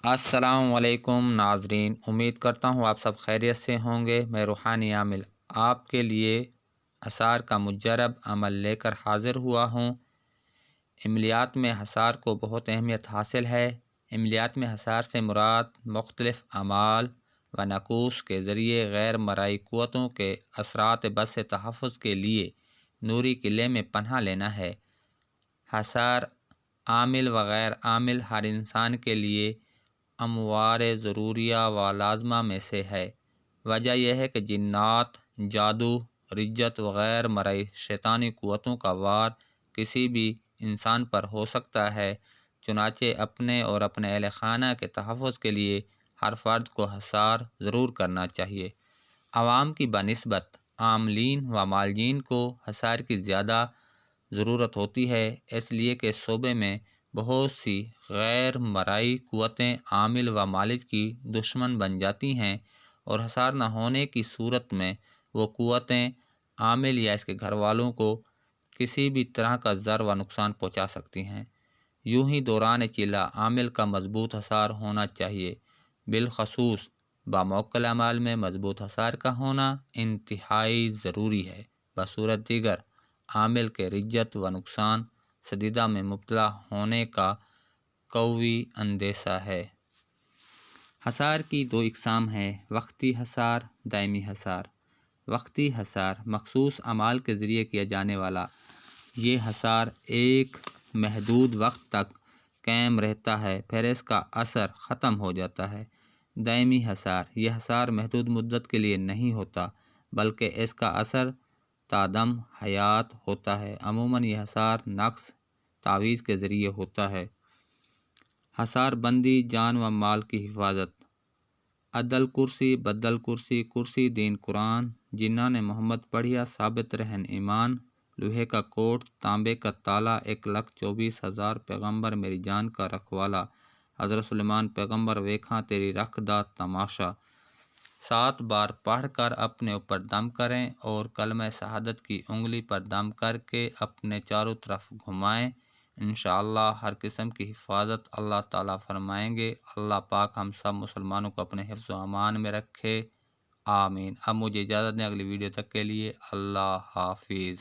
السلام علیکم ناظرین، امید کرتا ہوں آپ سب خیریت سے ہوں گے۔ میں روحانی عامل آپ کے لیے حصار کا مجرب عمل لے کر حاضر ہوا ہوں۔ عملیات میں حصار کو بہت اہمیت حاصل ہے۔ عملیات میں حصار سے مراد مختلف اعمال و نکوس کے ذریعے غیر مرئی قوتوں کے اثرات بد سے تحفظ کے لیے نوری قلعے میں پناہ لینا ہے۔ حصار عامل و غیر عامل ہر انسان کے لیے اموار ضروریہ و لازمہ میں سے ہے۔ وجہ یہ ہے کہ جنات، جادو، رجت وغیر مرئی شیطانی قوتوں کا وار کسی بھی انسان پر ہو سکتا ہے، چنانچہ اپنے اور اپنے اہل خانہ کے تحفظ کے لیے ہر فرد کو حصار ضرور کرنا چاہیے۔ عوام کی بنسبت عاملین و مالجین کو حصار کی زیادہ ضرورت ہوتی ہے، اس لیے کہ صوبے میں بہت سی غیر مرئی قوتیں عامل و مالج کی دشمن بن جاتی ہیں، اور حصار نہ ہونے کی صورت میں وہ قوتیں عامل یا اس کے گھر والوں کو کسی بھی طرح کا ضرر و نقصان پہنچا سکتی ہیں۔ یوں ہی دوران چلا عامل کا مضبوط حصار ہونا چاہیے، بالخصوص باموکل اعمال میں مضبوط حصار کا ہونا انتہائی ضروری ہے، بصورت دیگر عامل کے رجت و نقصان شدیدہ میں مبتلا ہونے کا قوی اندیشہ ہے۔ حصار کی دو اقسام ہیں: وقتی حصار، دائمی حصار۔ وقتی حصار مخصوص اعمال کے ذریعے کیا جانے والا یہ حصار ایک محدود وقت تک قائم رہتا ہے، پھر اس کا اثر ختم ہو جاتا ہے۔ دائمی حصار یہ حصار محدود مدت کے لیے نہیں ہوتا، بلکہ اس کا اثر تا دم حیات ہوتا ہے۔ عموماً یہ حصار نقص تعویذ کے ذریعے ہوتا ہے۔ حصار بندی جان و مال کی حفاظت۔ عدل کرسی بدل کرسی، کرسی دین قرآن، جنہاں نے محمد پڑھیا ثابت رہن ایمان، لوہے کا کوٹ تانبے کا تالا، 1,24,000 پیغمبر میری جان کا رکھوالا، حضرت سلیمان پیغمبر ویکھاں تیری رکھ دا تماشا۔ 7 بار پڑھ کر اپنے اوپر دم کریں اور کلمہ شہادت کی انگلی پر دم کر کے اپنے چاروں طرف گھمائیں۔ انشاءاللہ ہر قسم کی حفاظت اللہ تعالیٰ فرمائیں گے۔ اللہ پاک ہم سب مسلمانوں کو اپنے حفظ و امان میں رکھے، آمین۔ اب مجھے اجازت دیں، اگلی ویڈیو تک کے لیے اللہ حافظ۔